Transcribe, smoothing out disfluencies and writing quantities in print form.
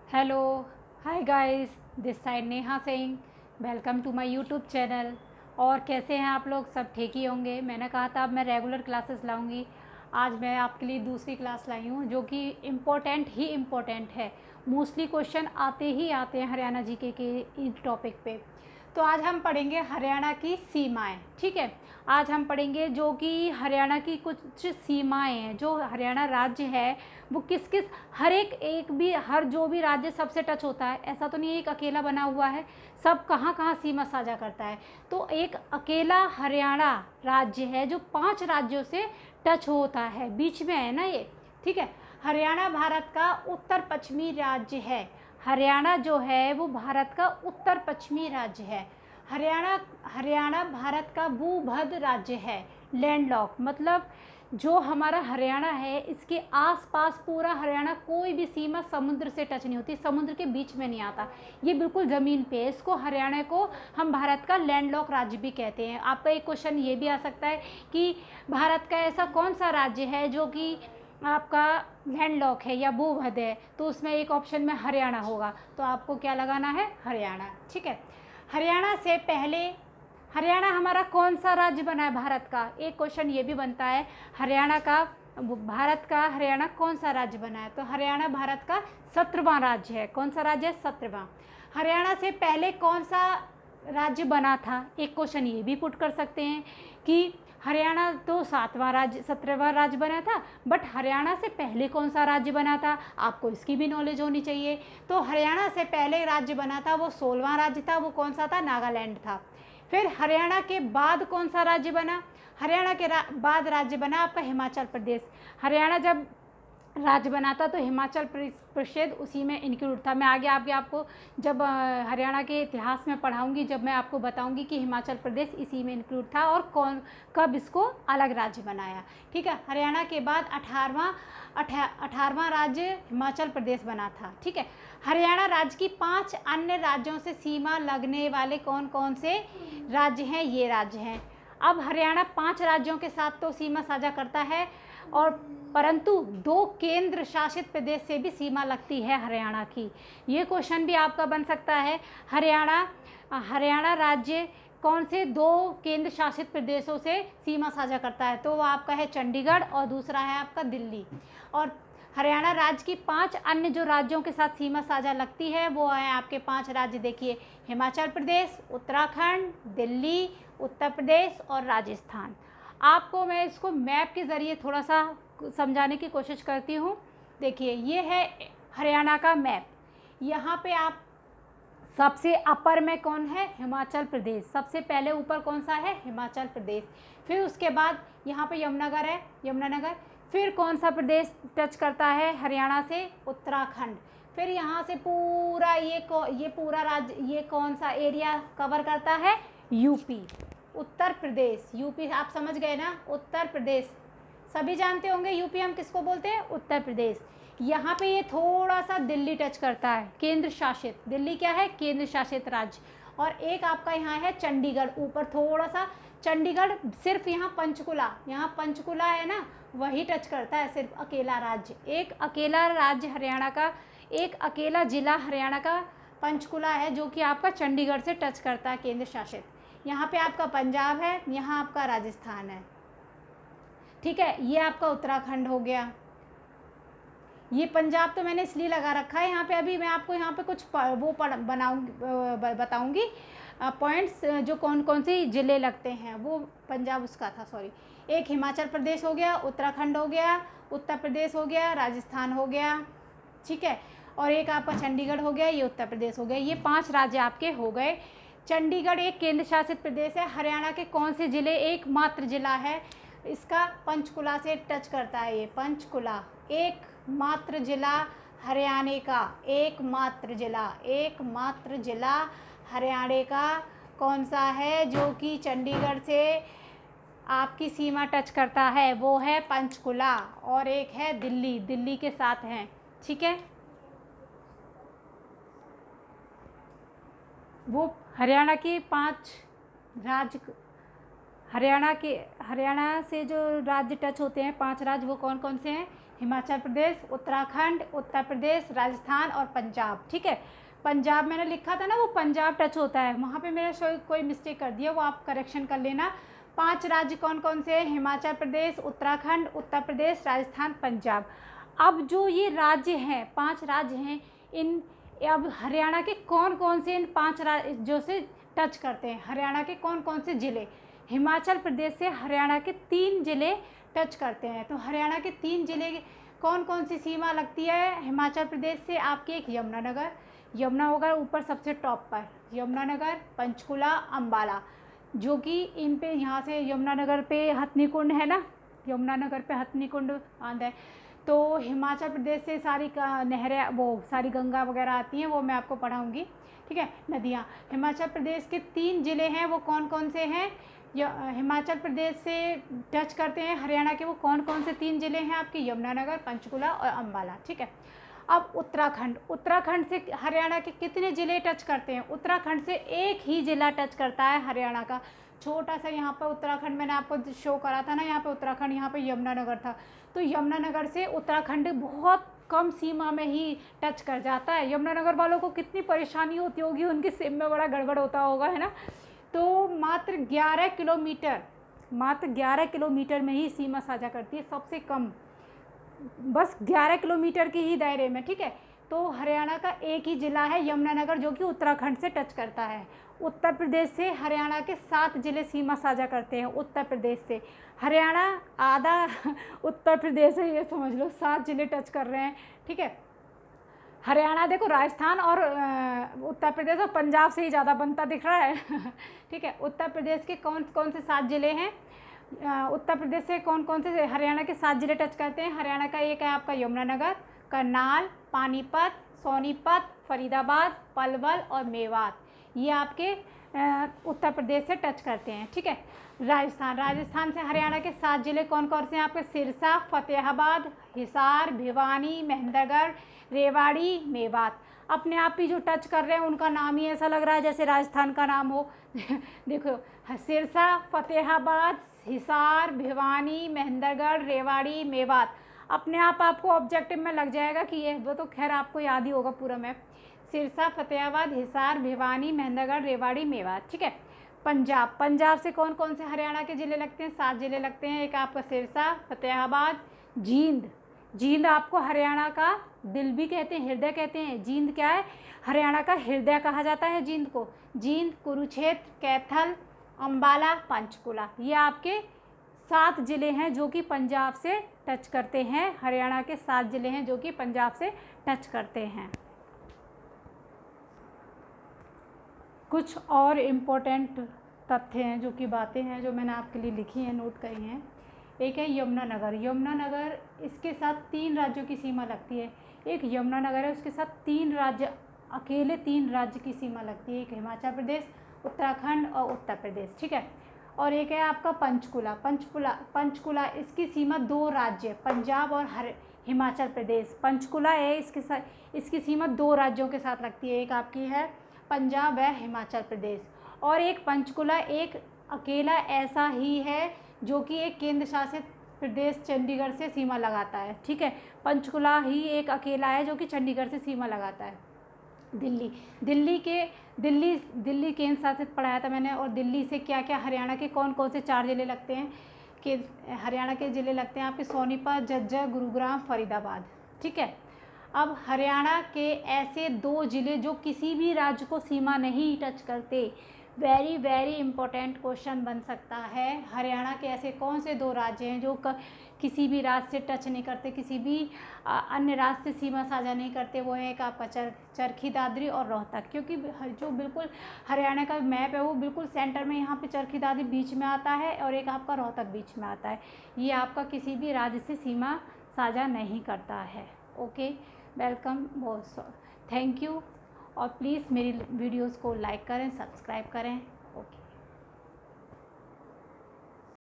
Hello, hi guys, this side Neha Singh. Welcome to my YouTube channel. और कैसे हैं आप लोग? सब ठीक ही होंगे। मैंने कहा था अब मैं रेगुलर क्लासेस लाऊंगी। आज मैं आपके लिए दूसरी क्लास लाई हूँ जो कि इम्पोर्टेंट है। मोस्टली क्वेश्चन आते ही आते हैं हरियाणा जीके के इस टॉपिक पे। तो आज हम पढ़ेंगे हरियाणा की सीमाएं। ठीक है, आज हम पढ़ेंगे जो कि हरियाणा की कुछ सीमाएं हैं, जो हरियाणा राज्य है वो किस किस हर जो भी राज्य सबसे टच होता है। ऐसा तो नहीं एक अकेला बना हुआ है, सब कहाँ कहाँ सीमा साझा करता है। तो एक अकेला हरियाणा राज्य है जो 5 राज्यों से टच होता है, बीच में है ना ये। ठीक है, हरियाणा भारत का उत्तर पश्चिमी राज्य है। हरियाणा जो है वो भारत का उत्तर पश्चिमी राज्य है। हरियाणा हरियाणा भारत का भूमध्य राज्य है। लैंडलॉक मतलब जो हमारा हरियाणा है इसके आसपास पूरा हरियाणा, कोई भी सीमा समुद्र से टच नहीं होती, समुद्र के बीच में नहीं आता, ये बिल्कुल ज़मीन पे है। इसको हरियाणा को हम भारत का लैंडलॉक राज्य भी कहते हैं। आपका एक क्वेश्चन ये भी आ सकता है कि भारत का ऐसा कौन सा राज्य है जो कि आपका लैंडलॉक है या भूमध्य है, तो उसमें एक ऑप्शन में हरियाणा होगा। तो आपको क्या लगाना है? हरियाणा। ठीक है, हरियाणा से पहले हरियाणा हमारा कौन सा राज्य बना है भारत का? एक क्वेश्चन ये भी बनता है, भारत का हरियाणा कौन सा राज्य बना है? तो हरियाणा भारत का 17वां राज्य है। कौन सा राज्य है? 17वां। हरियाणा से पहले कौन सा राज्य बना था? एक क्वेश्चन ये भी पुट कर सकते हैं कि हरियाणा तो 7वां राज्य 17वां राज्य बना था, बट हरियाणा से पहले कौन सा राज्य बना था? आपको इसकी भी नॉलेज होनी चाहिए। तो हरियाणा से पहले राज्य बना था वो 16वां राज्य था। वो कौन सा था? नागालैंड था। फिर हरियाणा के बाद कौन सा राज्य बना? हरियाणा के बाद राज्य बना आपका हिमाचल प्रदेश। हरियाणा जब राज्य बना था तो हिमाचल प्रदेश उसी में इंक्लूड था। मैं आगे आपको जब हरियाणा के इतिहास में पढ़ाऊंगी, जब मैं आपको बताऊंगी कि हिमाचल प्रदेश इसी में इंक्लूड था और कब इसको अलग राज्य बनाया। ठीक है, हरियाणा के बाद 18वां राज्य हिमाचल प्रदेश बना था। ठीक है, हरियाणा राज्य की 5 अन्य राज्यों से सीमा लगने वाले कौन कौन से राज्य हैं? ये राज्य हैं। अब हरियाणा 5 राज्यों के साथ तो सीमा साझा करता है, और परंतु 2 केंद्र शासित प्रदेश से भी सीमा लगती है हरियाणा की। ये क्वेश्चन भी आपका बन सकता है। हरियाणा राज्य कौन से 2 केंद्र शासित प्रदेशों से सीमा साझा करता है? तो वो आपका है चंडीगढ़ और दूसरा है आपका दिल्ली। और हरियाणा राज्य की 5 अन्य जो राज्यों के साथ सीमा साझा लगती है वो है आपके 5 राज्य, देखिए, हिमाचल प्रदेश, उत्तराखंड, दिल्ली, उत्तर प्रदेश और राजस्थान। आपको मैं इसको मैप के ज़रिए थोड़ा सा समझाने की कोशिश करती हूँ। देखिए, ये है हरियाणा का मैप। यहाँ पे आप सबसे अपर में कौन है? हिमाचल प्रदेश। सबसे पहले ऊपर कौन सा है? हिमाचल प्रदेश। फिर उसके बाद यहाँ पे यमुनानगर है, यमुनानगर। फिर कौन सा प्रदेश टच करता है हरियाणा से? उत्तराखंड। फिर यहाँ से पूरा ये पूरा राज्य, ये कौन सा एरिया कवर करता है? यूपी, उत्तर प्रदेश। यूपी आप समझ गए ना? उत्तर प्रदेश सभी जानते होंगे। यूपी हम किसको बोलते हैं? उत्तर प्रदेश। यहाँ पे ये थोड़ा सा दिल्ली टच करता है, केंद्र शासित। दिल्ली क्या है? केंद्र शासित राज्य। और एक आपका यहाँ है चंडीगढ़, ऊपर थोड़ा सा। चंडीगढ़ सिर्फ यहाँ पंचकुला है ना, वही टच करता है, सिर्फ अकेला राज्य। एक अकेला राज्य हरियाणा का, एक अकेला जिला हरियाणा का पंचकुला है, जो कि आपका चंडीगढ़ से टच करता है, केंद्र शासित। यहाँ पे आपका पंजाब है, यहाँ आपका राजस्थान है। ठीक है, ये आपका उत्तराखंड हो गया। ये पंजाब तो मैंने इसलिए लगा रखा है यहाँ पे। अभी मैं आपको यहाँ पे कुछ बताऊंगी पॉइंट्स, जो कौन कौन से ज़िले लगते हैं। वो पंजाब उसका था, सॉरी। एक हिमाचल प्रदेश हो गया, उत्तराखंड हो गया, उत्तर प्रदेश हो गया, राजस्थान हो गया। ठीक है, और एक आपका चंडीगढ़ हो गया, ये उत्तर प्रदेश हो गया। ये 5 राज्य आपके हो गए। चंडीगढ़ एक केंद्र शासित प्रदेश है। हरियाणा के कौन से ज़िले? एकमात्र ज़िला है इसका, पंचकुला से टच करता है। ये पंचकुला एकमात्र ज़िला हरियाणा का, एकमात्र ज़िला हरियाणा का कौन सा है जो कि चंडीगढ़ से आपकी सीमा टच करता है? वो है पंचकुला। और एक है दिल्ली, दिल्ली के साथ हैं। ठीक है, वो हरियाणा के 5 राज्य, हरियाणा से जो राज्य टच होते हैं 5 राज्य, वो कौन कौन से हैं? हिमाचल प्रदेश, उत्तराखंड, उत्तर प्रदेश, राजस्थान और पंजाब। ठीक है, पंजाब मैंने लिखा था ना, वो पंजाब टच होता है, वहाँ पे मैंने कोई मिस्टेक कर दिया, वो आप करेक्शन कर लेना। 5 राज्य कौन कौन से हैं? हिमाचल प्रदेश, उत्तराखंड, उत्तर प्रदेश, राजस्थान, पंजाब। अब जो ये राज्य हैं, 5 राज्य हैं, इन अब हरियाणा के कौन कौन से इन 5 राज्यों से टच करते हैं? हरियाणा के कौन कौन से ज़िले? हिमाचल प्रदेश से हरियाणा के 3 ज़िले टच करते हैं। तो हरियाणा के 3 ज़िले कौन कौन सी सीमा लगती है हिमाचल प्रदेश से? आपकी एक यमुनानगर, यमुनानगर ऊपर सबसे टॉप पर, यमुनानगर, पंचकुला, अम्बाला, जो कि इन पे यहाँ से यमुनानगर पे हथनी कुंड है ना, यमुनानगर पे हथनी कुंड बांध है। तो हिमाचल प्रदेश से सारी नहरें, वो सारी गंगा वगैरह आती हैं, वो मैं आपको पढ़ाऊँगी। ठीक है, नदियाँ। हिमाचल प्रदेश के 3 ज़िले हैं, वो कौन कौन से हैं? हिमाचल प्रदेश से टच करते हैं हरियाणा के वो कौन कौन से 3 ज़िले हैं आपके? यमुनानगर, पंचकुला और अम्बाला। ठीक है, अब उत्तराखंड, उत्तराखंड से हरियाणा के कितने ज़िले टच करते हैं? उत्तराखंड से एक ही ज़िला टच करता है हरियाणा का, छोटा सा। यहाँ पर उत्तराखंड मैंने आपको शो करा था ना, यहाँ पे उत्तराखंड, यहाँ पे यमुनानगर था। तो यमुनानगर से उत्तराखंड बहुत कम सीमा में ही टच कर जाता है। यमुनानगर वालों को कितनी परेशानी होती होगी, उनकी सिम में बड़ा गड़बड़ होता होगा, है ना। तो मात्र 11 किलोमीटर, मात्र 11 किलोमीटर में ही सीमा साझा करती है, सबसे कम, बस 11 किलोमीटर के ही दायरे में। ठीक है, तो हरियाणा का एक ही ज़िला है यमुनानगर, जो कि उत्तराखंड से टच करता है। उत्तर प्रदेश से हरियाणा के 7 ज़िले सीमा साझा करते हैं। उत्तर प्रदेश से हरियाणा आधा उत्तर प्रदेश है, ये समझ लो, 7 ज़िले टच कर रहे हैं। ठीक है, हरियाणा देखो राजस्थान और उत्तर प्रदेश और पंजाब से ही ज़्यादा बनता दिख रहा है। ठीक है, उत्तर प्रदेश के कौन कौन से 7 ज़िले हैं? उत्तर प्रदेश से कौन कौन से हरियाणा के 7 ज़िले टच करते हैं? हरियाणा का एक है आपका यमुनानगर, करनाल, पानीपत, सोनीपत, फरीदाबाद, पलवल और मेवात, ये आपके उत्तर प्रदेश से टच करते हैं। ठीक है, राजस्थान, राजस्थान से हरियाणा के 7 ज़िले कौन कौन से हैं आपके? सिरसा, फतेहाबाद, हिसार, भिवानी, महेंद्रगढ़, रेवाड़ी, मेवात। अपने आप ही जो टच कर रहे हैं उनका नाम ही ऐसा लग रहा है जैसे राजस्थान का नाम हो। देखो, सिरसा, फतेहाबाद, हिसार, भिवानी, महेंद्रगढ़, रेवाड़ी, मेवात, अपने आप आपको ऑब्जेक्टिव में लग जाएगा कि ये, वो तो खैर आपको याद ही होगा पूरा मैप। सिरसा, फतेहाबाद, हिसार, भिवानी, महेंद्रगढ़, रेवाड़ी, मेवात। ठीक है, पंजाब, पंजाब से कौन कौन से हरियाणा के ज़िले लगते हैं? 7 ज़िले लगते हैं। एक आपका सिरसा, फतेहाबाद, जींद, जींद आपको हरियाणा का दिल भी कहते हैं, हृदय कहते हैं। जींद क्या है? हरियाणा का हृदय कहा जाता है जींद को। जींद, कुरुक्षेत्र, कैथल, अम्बाला, पंचकुला, ये आपके 7 ज़िले हैं जो कि पंजाब से टच करते हैं। हरियाणा के 7 ज़िले हैं जो कि पंजाब से टच करते हैं। कुछ और इम्पोर्टेंट तथ्य हैं, जो कि बातें हैं जो मैंने आपके लिए लिखी हैं, नोट करी हैं। एक है यमुनानगर, यमुनानगर इसके साथ 3 राज्यों की सीमा लगती है। एक यमुनानगर है, उसके साथ 3 राज्य, अकेले 3 राज्य की सीमा लगती है। एक हिमाचल प्रदेश, उत्तराखंड और उत्तर प्रदेश। ठीक है, और एक है आपका पंचकुला, पंचकुला इसकी सीमा 2 राज्य, पंजाब और हिमाचल प्रदेश। पंचकुला है, इसके साथ, इसकी सीमा 2 राज्यों के साथ लगती है। एक आपकी है पंजाब है, हिमाचल प्रदेश। और एक पंचकुला एक अकेला ऐसा ही है जो कि एक केंद्र शासित प्रदेश चंडीगढ़ से सीमा लगाता है। ठीक है, पंचकुला ही एक अकेला है जो कि चंडीगढ़ से सीमा लगाता है। दिल्ली केंद्र शासित पढ़ाया था मैंने। और दिल्ली से क्या क्या हरियाणा के कौन कौन से 4 ज़िले लगते हैं? कि हरियाणा के ज़िले लगते हैं आपके सोनीपत, झज्जर, गुरुग्राम, फरीदाबाद। ठीक है, अब हरियाणा के ऐसे 2 ज़िले जो किसी भी राज्य को सीमा नहीं टच करते, वेरी वेरी इंपॉर्टेंट क्वेश्चन बन सकता है। हरियाणा के ऐसे कौन से 2 राज्य हैं जो किसी भी राज्य से टच नहीं करते, किसी भी अन्य राज्य से सीमा साझा नहीं करते? वो है एक आपका चरखी दादरी और रोहतक। क्योंकि जो बिल्कुल हरियाणा का मैप है वो बिल्कुल सेंटर में, यहाँ पे चरखी दादरी बीच में आता है और एक आपका रोहतक बीच में आता है। ये आपका किसी भी राज्य से सीमा साझा नहीं करता है। ओके, वेलकम, बहुत थैंक यू। और प्लीज़ मेरी वीडियोस को लाइक करें, सब्सक्राइब करें।